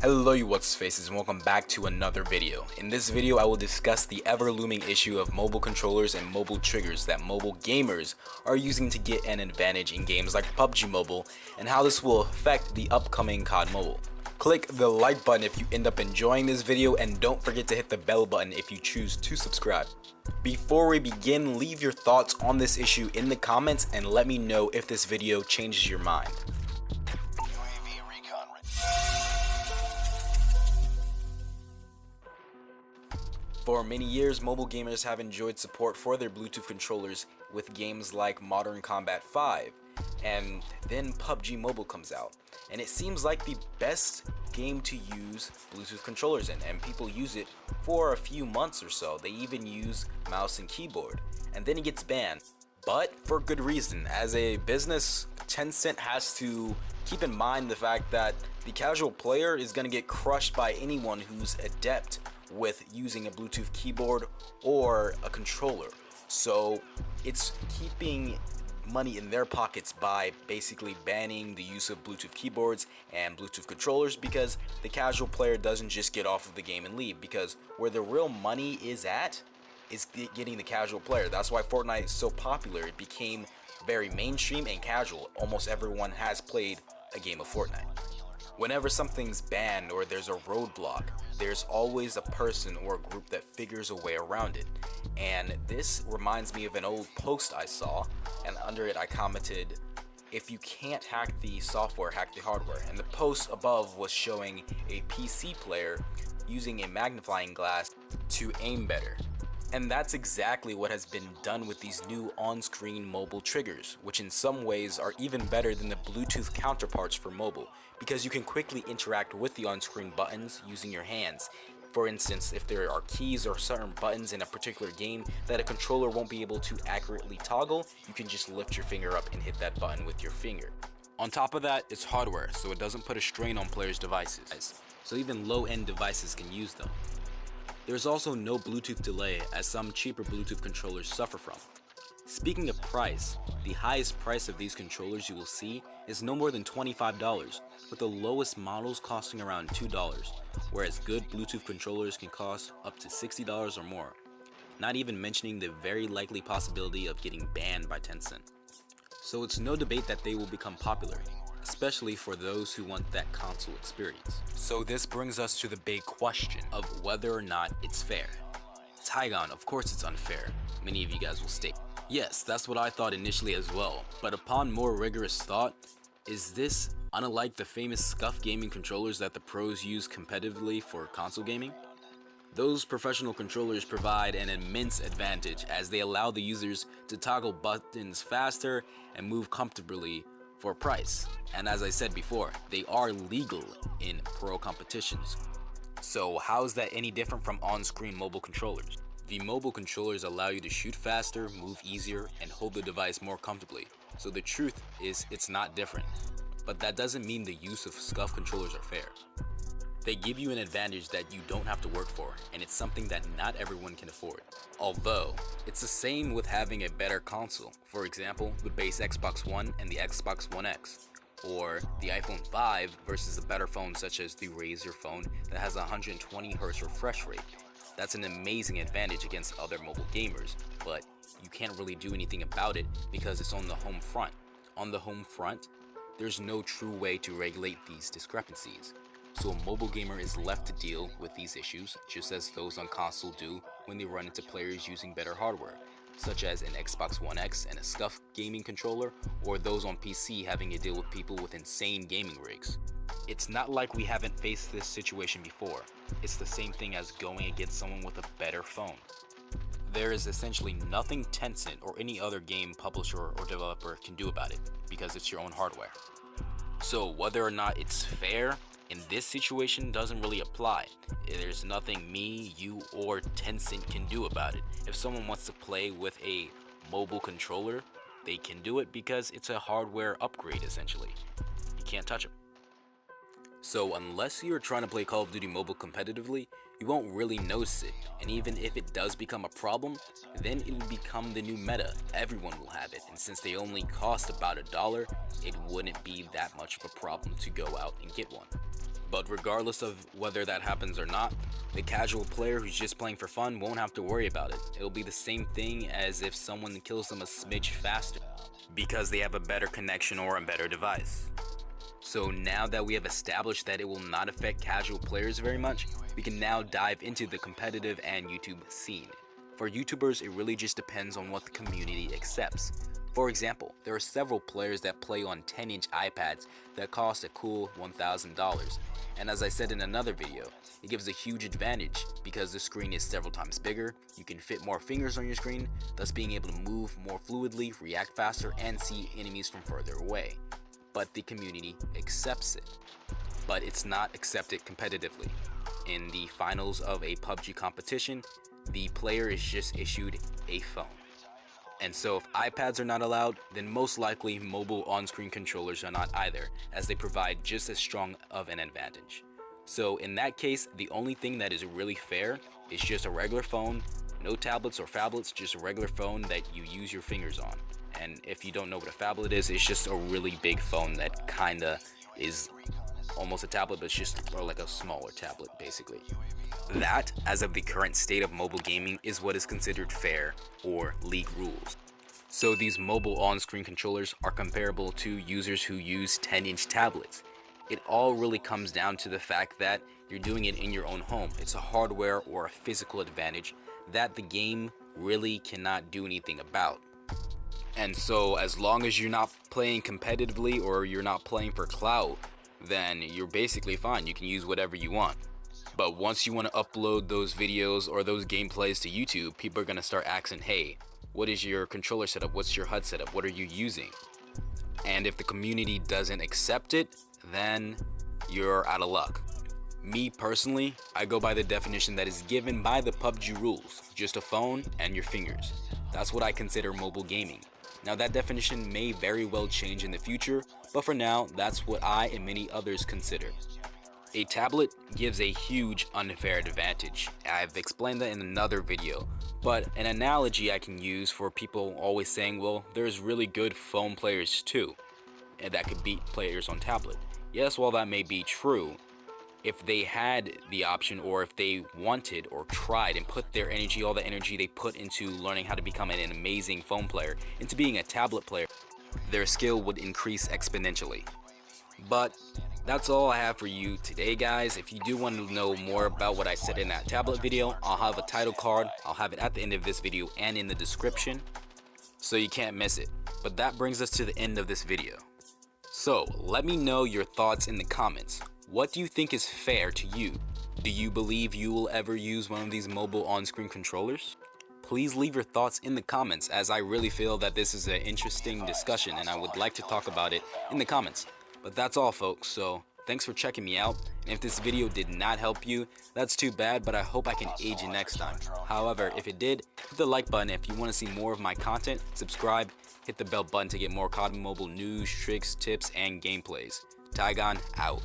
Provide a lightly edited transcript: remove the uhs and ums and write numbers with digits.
Hello you what's faces and welcome back to another video. In this video I will discuss the ever looming issue of mobile controllers and mobile triggers that mobile gamers are using to get an advantage in games like Pubg Mobile and how this will affect the upcoming COD Mobile. Click the like button if you end up enjoying this video and don't forget to hit the bell button if you choose to subscribe. Before we begin, leave your thoughts on this issue in the comments and let me know if this video changes your mind. For many years, mobile gamers have enjoyed support for their Bluetooth controllers with games like Modern Combat 5, and then Pubg Mobile comes out, and it seems like the best game to use Bluetooth controllers in, and people use it for a few months or so. They even use mouse and keyboard, and then it gets banned, but for good reason. As a business, Tencent has to keep in mind the fact that the casual player is going to get crushed by anyone who's adept with using a Bluetooth keyboard or a controller. So it's keeping money in their pockets by basically banning the use of Bluetooth keyboards and Bluetooth controllers, because the casual player doesn't just get off of the game and leave, because where the real money is at is getting the casual player. That's why Fortnite is so popular. It became very mainstream and casual. Almost everyone has played a game of Fortnite. Whenever something's banned or there's a roadblock, there's always a person or a group that figures a way around it. And this reminds me of an old post I saw, and under it I commented, "If you can't hack the software, hack the hardware." And the post above was showing a PC player using a magnifying glass to aim better. And that's exactly what has been done with these new on-screen mobile triggers, which in some ways are even better than the Bluetooth counterparts for mobile, because you can quickly interact with the on-screen buttons using your hands. For instance, if there are keys or certain buttons in a particular game that a controller won't be able to accurately toggle, you can just lift your finger up and hit that button with your finger. On top of that, it's hardware, so it doesn't put a strain on players' devices, so even low-end devices can use them. There's also no Bluetooth delay, as some cheaper Bluetooth controllers suffer from. Speaking of price, the highest price of these controllers you will see is no more than $25, with the lowest models costing around $2, whereas good Bluetooth controllers can cost up to $60 or more, not even mentioning the very likely possibility of getting banned by Tencent. So it's no debate that they will become popular, especially for those who want that console experience. So this brings us to the big question of whether or not it's fair. JayTigon, of course it's unfair, many of you guys will state. Yes, that's what I thought initially as well, but upon more rigorous thought, is this unlike the famous scuff gaming controllers that the pros use competitively for console gaming? Those professional controllers provide an immense advantage, as they allow the users to toggle buttons faster and move comfortably for a price. And as I said before, they are legal in pro competitions. So how is that any different from on-screen mobile controllers? The mobile controllers allow you to shoot faster, move easier, and hold the device more comfortably. So the truth is, it's not different. But that doesn't mean the use of scuff controllers are fair. They give you an advantage that you don't have to work for, and it's something that not everyone can afford. Although, it's the same with having a better console. For example, the base Xbox One and the Xbox One X, or the iPhone 5 versus a better phone such as the Razer phone that has a 120Hz refresh rate. That's an amazing advantage against other mobile gamers, but you can't really do anything about it because it's on the home front. On the home front, there's no true way to regulate these discrepancies. So a mobile gamer is left to deal with these issues just as those on console do when they run into players using better hardware, such as an Xbox One X and a scuff gaming controller, or those on PC having to deal with people with insane gaming rigs. It's not like we haven't faced this situation before. It's the same thing as going against someone with a better phone. There is essentially nothing Tencent or any other game publisher or developer can do about it, because it's your own hardware. So whether or not it's fair in this situation doesn't really apply. There's nothing me, you, or Tencent can do about it. If someone wants to play with a mobile controller, they can do it because it's a hardware upgrade essentially. You can't touch them. So unless you're trying to play Call of Duty Mobile competitively, you won't really notice it, and even if it does become a problem, then it'll become the new meta. Everyone will have it, and since they only cost about $1, it wouldn't be that much of a problem to go out and get one. But regardless of whether that happens or not, the casual player who's just playing for fun won't have to worry about it. It'll be the same thing as if someone kills them a smidge faster because they have a better connection or a better device. So now that we have established that it will not affect casual players very much, we can now dive into the competitive and YouTube scene. For YouTubers, it really just depends on what the community accepts. For example, there are several players that play on 10-inch iPads that cost a cool $1,000. And as I said in another video, it gives a huge advantage because the screen is several times bigger, you can fit more fingers on your screen, thus being able to move more fluidly, react faster, and see enemies from further away. But the community accepts it. But it's not accepted competitively. In the finals of a PUBG competition, the player is just issued a phone. And so if iPads are not allowed, then most likely mobile on-screen controllers are not either, as they provide just as strong of an advantage. So in that case, the only thing that is really fair is just a regular phone, no tablets or phablets, just a regular phone that you use your fingers on. And if you don't know what a phablet is, it's just a really big phone that kinda is almost a tablet, but it's just like a smaller tablet basically. That, as of the current state of mobile gaming, is what is considered fair or league rules. So these mobile on-screen controllers are comparable to users who use 10-inch tablets. It all really comes down to the fact that you're doing it in your own home. It's a hardware or a physical advantage that the game really cannot do anything about. And so as long as you're not playing competitively or you're not playing for clout, then you're basically fine. You can use whatever you want. But once you want to upload those videos or those gameplays to YouTube, people are going to start asking, hey, what is your controller setup? What's your HUD setup? What are you using? And if the community doesn't accept it, then you're out of luck. Me personally, I go by the definition that is given by the PUBG rules, just a phone and your fingers. That's what I consider mobile gaming. Now that definition may very well change in the future, but for now, that's what I and many others consider. A tablet gives a huge unfair advantage. I've explained that in another video, but an analogy I can use for people always saying, well, there's really good phone players too, and that could beat players on tablet. Yes, while that may be true, if they had the option or if they wanted or tried and put their energy, all the energy they put into learning how to become an amazing phone player, into being a tablet player, their skill would increase exponentially. But that's all I have for you today, guys. If you do want to know more about what I said in that tablet video, I'll have a title card. I'll have it at the end of this video and in the description, so you can't miss it. But that brings us to the end of this video. So let me know your thoughts in the comments. What do you think is fair to you? Do you believe you will ever use one of these mobile on-screen controllers? Please leave your thoughts in the comments, as I really feel that this is an interesting discussion and I would like to talk about it in the comments. But that's all, folks, so thanks for checking me out, and if this video did not help you, that's too bad, but I hope I can aid you next time. However, if it did, hit the like button. If you want to see more of my content, subscribe, hit the bell button to get more COD Mobile news, tricks, tips, and gameplays. JayTigon out.